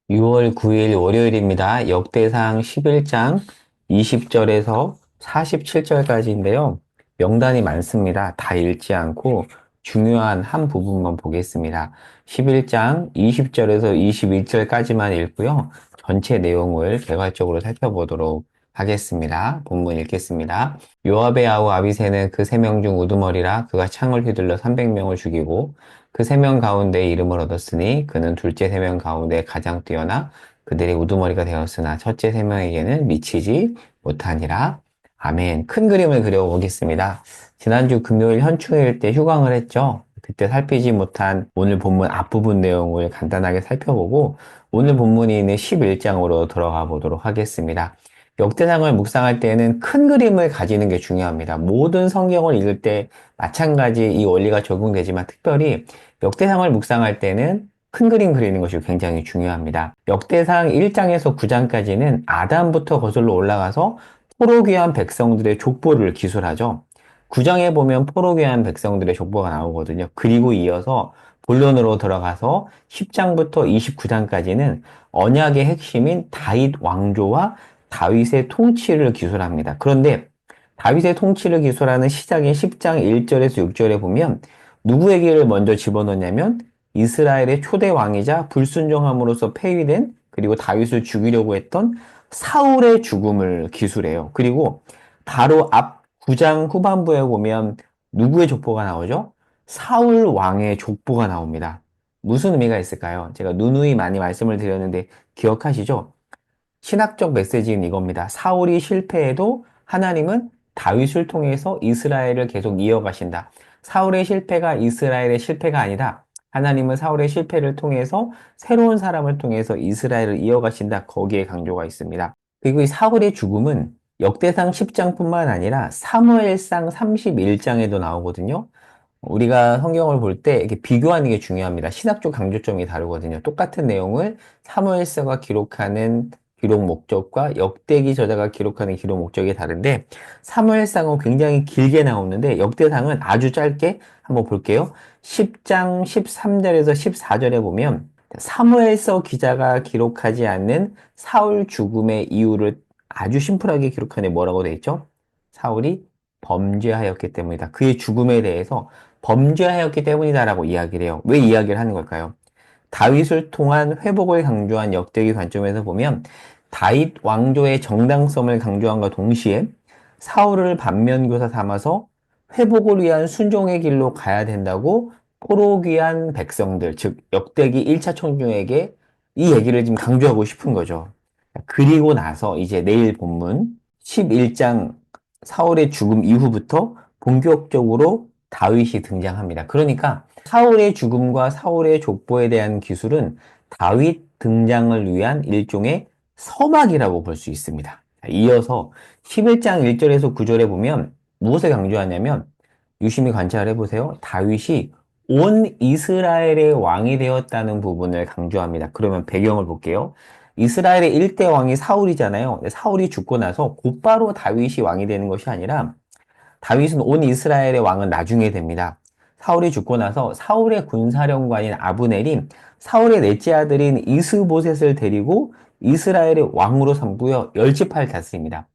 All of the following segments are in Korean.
6월 9일 월요일입니다. 역대상 11장 20절에서 47절까지인데요. 명단이 많습니다. 다 읽지 않고 중요한 한 부분만 보겠습니다. 11장 20절에서 21절까지만 읽고요. 전체 내용을 개괄적으로 살펴보도록 하겠습니다. 본문 읽겠습니다. 요압의 아우 아비새는 그 세 명 중 우두머리라 그가 창을 휘둘러 300명을 죽이고 그 세 명 가운데 이름을 얻었으니 그는 둘째 세 명 가운데 가장 뛰어나 그들의 우두머리가 되었으나 첫째 세 명에게는 미치지 못하니라. 아멘. 큰 그림을 그려보겠습니다. 지난주 금요일 현충일 때 휴강을 했죠. 그때 살피지 못한 오늘 본문 앞부분 내용을 간단하게 살펴보고 오늘 본문이 있는 11장으로 들어가 보도록 하겠습니다. 역대상을 묵상할 때는 큰 그림을 가지는 게 중요합니다. 모든 성경을 읽을 때 마찬가지 이 원리가 적용되지만 특별히 역대상을 묵상할 때는 큰 그림 그리는 것이 굉장히 중요합니다. 역대상 1장에서 9장까지는 아담부터 거슬러 올라가서 포로귀한 백성들의 족보를 기술하죠. 9장에 보면 포로귀한 백성들의 족보가 나오거든요. 그리고 이어서 본론으로 들어가서 10장부터 29장까지는 언약의 핵심인 다윗 왕조와 다윗의 통치를 기술합니다. 그런데 다윗의 통치를 기술하는 시작인 10장 1절에서 6절에 보면 누구 얘기를 먼저 집어넣냐면 이스라엘의 초대 왕이자 불순종함으로써 폐위된 그리고 다윗을 죽이려고 했던 사울의 죽음을 기술해요. 그리고 바로 앞 9장 후반부에 보면 누구의 족보가 나오죠? 사울 왕의 족보가 나옵니다. 무슨 의미가 있을까요? 제가 누누이 많이 말씀을 드렸는데 기억하시죠? 신학적 메시지는 이겁니다. 사울이 실패해도 하나님은 다윗을 통해서 이스라엘을 계속 이어가신다. 사울의 실패가 이스라엘의 실패가 아니다. 하나님은 사울의 실패를 통해서 새로운 사람을 통해서 이스라엘을 이어가신다. 거기에 강조가 있습니다. 그리고 이 사울의 죽음은 역대상 10장뿐만 아니라 사무엘상 31장에도 나오거든요. 우리가 성경을 볼 때 이렇게 비교하는 게 중요합니다. 신학적 강조점이 다르거든요. 똑같은 내용을 사무엘서가 기록하는 기록 목적과 역대기 저자가 기록하는 기록 목적이 다른데 사무엘상은 굉장히 길게 나오는데 역대상은 아주 짧게 한번 볼게요. 10장 13절에서 14절에 보면 사무엘서 기자가 기록하지 않는 사울 죽음의 이유를 아주 심플하게 기록하는 뭐라고 되어 있죠? 사울이 범죄하였기 때문이다. 그의 죽음에 대해서 범죄하였기 때문이다라고 이야기를 해요. 왜 이야기를 하는 걸까요? 다윗을 통한 회복을 강조한 역대기 관점에서 보면 다윗 왕조의 정당성을 강조함과 동시에 사울을 반면교사 삼아서 회복을 위한 순종의 길로 가야 된다고 포로귀한 백성들, 즉 역대기 1차 청중에게 이 얘기를 지금 강조하고 싶은 거죠. 그리고 나서 이제 내일 본문 11장 사울의 죽음 이후부터 본격적으로 다윗이 등장합니다. 그러니까 사울의 죽음과 사울의 족보에 대한 기술은 다윗 등장을 위한 일종의 서막이라고 볼 수 있습니다. 이어서 11장 1절에서 9절에 보면 무엇을 강조하냐면 유심히 관찰해 보세요. 다윗이 온 이스라엘의 왕이 되었다는 부분을 강조합니다. 그러면 배경을 볼게요. 이스라엘의 1대 왕이 사울이잖아요. 사울이 죽고 나서 곧바로 다윗이 왕이 되는 것이 아니라 다윗은 온 이스라엘의 왕은 나중에 됩니다. 사울이 죽고 나서 사울의 군사령관인 아브넬이 사울의 넷째 아들인 이스보셋을 데리고 이스라엘의 왕으로 삼고요. 열지파를 다스립니다.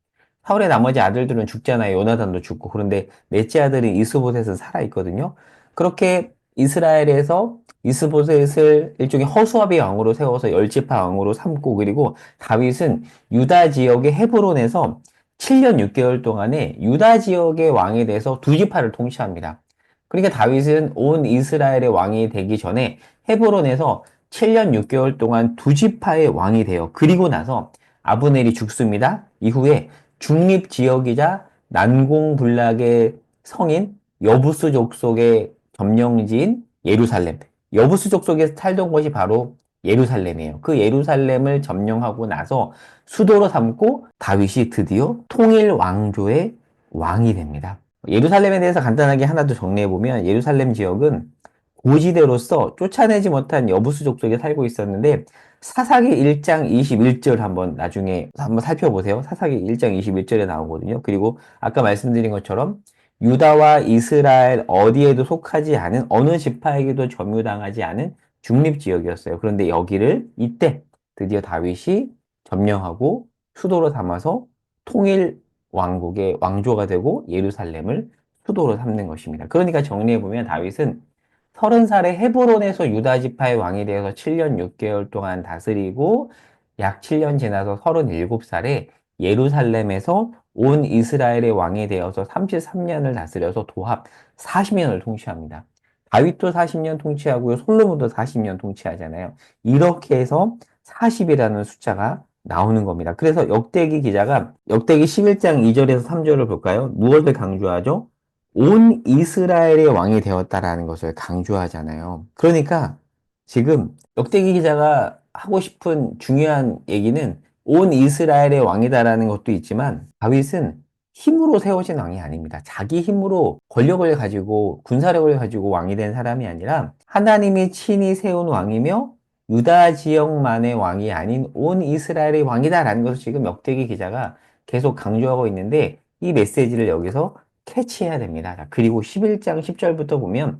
사울의 나머지 아들들은 죽잖아요. 요나단도 죽고. 그런데 넷째 아들인 이스보셋은 살아있거든요. 그렇게 이스라엘에서 이스보셋을 일종의 허수아비 왕으로 세워서 열지파 왕으로 삼고 그리고 다윗은 유다 지역의 헤브론에서 7년 6개월 동안에 유다 지역의 왕이 돼서 두 지파를 통치합니다. 그러니까 다윗은 온 이스라엘의 왕이 되기 전에 헤브론에서 7년 6개월 동안 두 지파의 왕이 돼요. 그리고 나서 아브넬이 죽습니다. 이후에 중립 지역이자 난공불락의 성인 여부스 족속의 점령지인 예루살렘. 여부스 족속에 살던 것이 바로 예루살렘이에요. 그 예루살렘을 점령하고 나서 수도로 삼고 다윗이 드디어 통일 왕조의 왕이 됩니다. 예루살렘에 대해서 간단하게 하나 더 정리해보면 예루살렘 지역은 고지대로서 쫓아내지 못한 여부수 족속에 살고 있었는데 사사기 1장 21절 한번 나중에 한번 살펴보세요. 사사기 1장 21절에 나오거든요. 그리고 아까 말씀드린 것처럼 유다와 이스라엘 어디에도 속하지 않은 어느 지파에게도 점유당하지 않은 중립지역이었어요. 그런데 여기를 이때 드디어 다윗이 점령하고 수도로 삼아서 통일 왕국의 왕조가 되고 예루살렘을 수도로 삼는 것입니다. 그러니까 정리해보면 다윗은 30살에 헤브론에서 유다 지파의 왕이 되어서 7년 6개월 동안 다스리고 약 7년 지나서 37살에 예루살렘에서 온 이스라엘의 왕이 되어서 33년을 다스려서 도합 40년을 통치합니다. 다윗도 40년 통치하고요. 솔로몬도 40년 통치하잖아요. 이렇게 해서 40이라는 숫자가 나오는 겁니다. 그래서 역대기 기자가 역대기 11장 2절에서 3절을 볼까요? 무엇을 강조하죠? 온 이스라엘의 왕이 되었다라는 것을 강조하잖아요. 그러니까 지금 역대기 기자가 하고 싶은 중요한 얘기는 온 이스라엘의 왕이다라는 것도 있지만 다윗은 힘으로 세워진 왕이 아닙니다. 자기 힘으로 권력을 가지고 군사력을 가지고 왕이 된 사람이 아니라 하나님이 친히 세운 왕이며 유다 지역만의 왕이 아닌 온 이스라엘의 왕이다라는 것을 지금 역대기 기자가 계속 강조하고 있는데 이 메시지를 여기서 캐치해야 됩니다. 자, 그리고 11장 10절부터 보면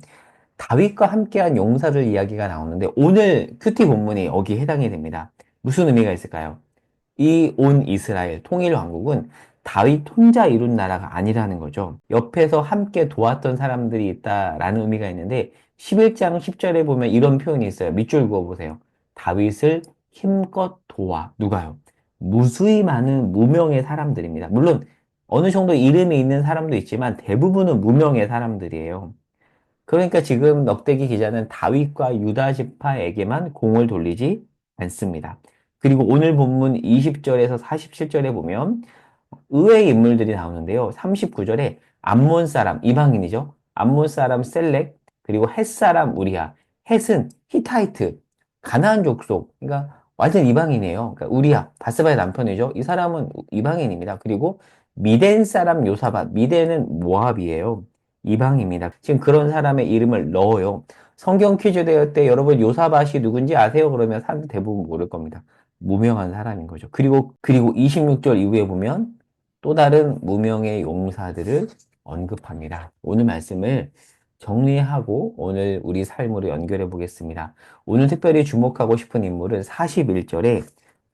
다윗과 함께한 용사들 이야기가 나오는데 오늘 큐티 본문이 여기 해당이 됩니다. 무슨 의미가 있을까요? 이 온 이스라엘 통일 왕국은 다윗 혼자 이룬 나라가 아니라는 거죠. 옆에서 함께 도왔던 사람들이 있다라는 의미가 있는데 11장 10절에 보면 이런 표현이 있어요. 밑줄 그어보세요. 다윗을 힘껏 도와. 누가요? 무수히 많은 무명의 사람들입니다. 물론 어느 정도 이름이 있는 사람도 있지만 대부분은 무명의 사람들이에요. 그러니까 지금 넉대기 기자는 다윗과 유다 지파에게만 공을 돌리지 않습니다. 그리고 오늘 본문 20절에서 47절에 보면 의외의 인물들이 나오는데요. 39절에 암몬 사람, 이방인이죠. 암몬 사람 셀렉, 그리고 헷 사람 우리야. 헷은 히타이트, 가나안 족속, 그러니까 완전 이방인이에요. 그러니까 우리야, 바스바의 남편이죠. 이 사람은 이방인입니다. 그리고 미덴 사람 요사밭, 미덴은 모압이에요. 이방입니다. 지금 그런 사람의 이름을 넣어요. 성경 퀴즈 대회 때 여러분 요사밭이 누군지 아세요? 그러면 사람들 대부분 모를 겁니다. 무명한 사람인 거죠. 그리고 26절 이후에 보면 또 다른 무명의 용사들을 언급합니다. 오늘 말씀을 정리하고 오늘 우리 삶으로 연결해 보겠습니다. 오늘 특별히 주목하고 싶은 인물은 41절에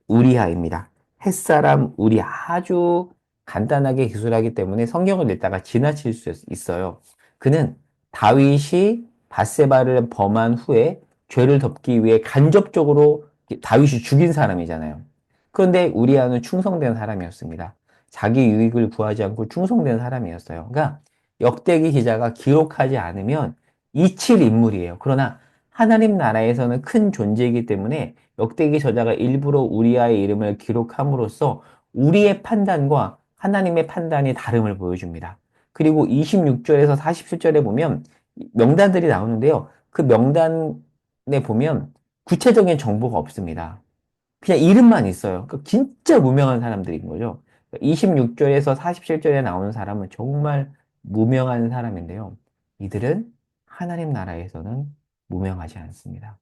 우리아입니다. 햇사람 우리 아주 간단하게 기술하기 때문에 성경을 읽다가 지나칠 수 있어요. 그는 다윗이 밧세바를 범한 후에 죄를 덮기 위해 간접적으로 다윗이 죽인 사람이잖아요. 그런데 우리아는 충성된 사람이었습니다. 자기 유익을 구하지 않고 충성된 사람이었어요. 그러니까 역대기 기자가 기록하지 않으면 잊힐 인물이에요. 그러나 하나님 나라에서는 큰 존재이기 때문에 역대기 저자가 일부러 우리아의 이름을 기록함으로써 우리의 판단과 하나님의 판단이 다름을 보여줍니다. 그리고 26절에서 47절에 보면 명단들이 나오는데요. 그 명단에 보면 구체적인 정보가 없습니다. 그냥 이름만 있어요. 그 진짜 무명한 사람들인 거죠. 26절에서 47절에 나오는 사람은 정말 무명한 사람인데요. 이들은 하나님 나라에서는 무명하지 않습니다.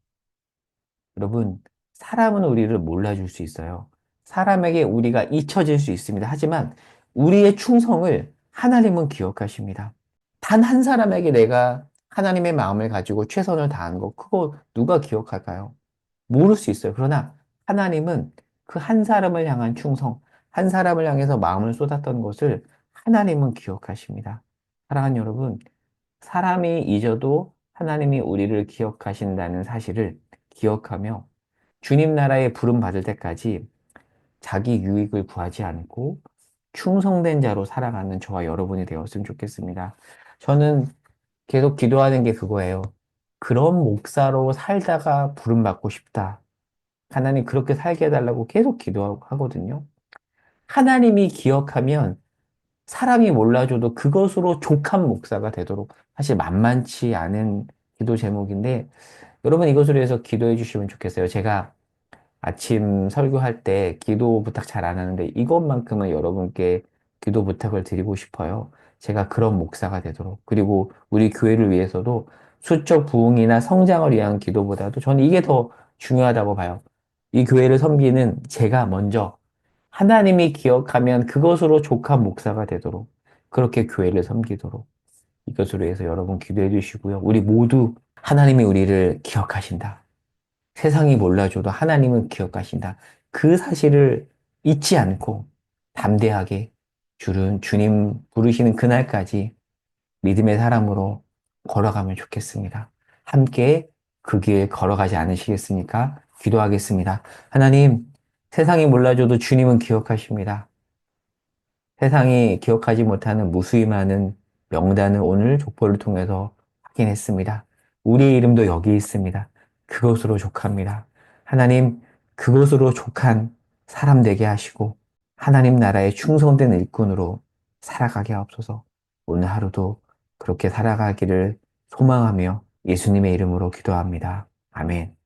여러분, 사람은 우리를 몰라줄 수 있어요. 사람에게 우리가 잊혀질 수 있습니다. 하지만 우리의 충성을 하나님은 기억하십니다. 단 한 사람에게 내가 하나님의 마음을 가지고 최선을 다한 거, 그거 누가 기억할까요? 모를 수 있어요. 그러나 하나님은 그 한 사람을 향한 충성, 한 사람을 향해서 마음을 쏟았던 것을 하나님은 기억하십니다. 사랑하는 여러분, 사람이 잊어도 하나님이 우리를 기억하신다는 사실을 기억하며 주님 나라에 부름 받을 때까지 자기 유익을 구하지 않고 충성된 자로 살아가는 저와 여러분이 되었으면 좋겠습니다. 저는 계속 기도하는 게 그거예요. 그런 목사로 살다가 부름 받고 싶다. 하나님 그렇게 살게 해달라고 계속 기도하거든요. 하나님이 기억하면 사람이 몰라줘도 그것으로 족한 목사가 되도록 사실 만만치 않은 기도 제목인데 여러분 이것으로 해서 기도해 주시면 좋겠어요. 제가 아침 설교할 때 기도 부탁 잘 안 하는데 이것만큼은 여러분께 기도 부탁을 드리고 싶어요. 제가 그런 목사가 되도록. 그리고 우리 교회를 위해서도 수적 부흥이나 성장을 위한 기도보다도 저는 이게 더 중요하다고 봐요. 이 교회를 섬기는 제가 먼저 하나님이 기억하면 그것으로 족한 목사가 되도록 그렇게 교회를 섬기도록 이것으로 해서 여러분 기도해 주시고요. 우리 모두 하나님이 우리를 기억하신다. 세상이 몰라줘도 하나님은 기억하신다. 그 사실을 잊지 않고 담대하게 주님 부르시는 그날까지 믿음의 사람으로 걸어가면 좋겠습니다. 함께 그 길 걸어가지 않으시겠습니까? 기도하겠습니다. 하나님, 세상이 몰라줘도 주님은 기억하십니다. 세상이 기억하지 못하는 무수히 많은 명단을 오늘 족보를 통해서 확인했습니다. 우리의 이름도 여기 있습니다. 그것으로 족합니다. 하나님, 그것으로 족한 사람 되게 하시고 하나님 나라의 충성된 일꾼으로 살아가게 하옵소서. 오늘 하루도 그렇게 살아가기를 소망하며 예수님의 이름으로 기도합니다. 아멘.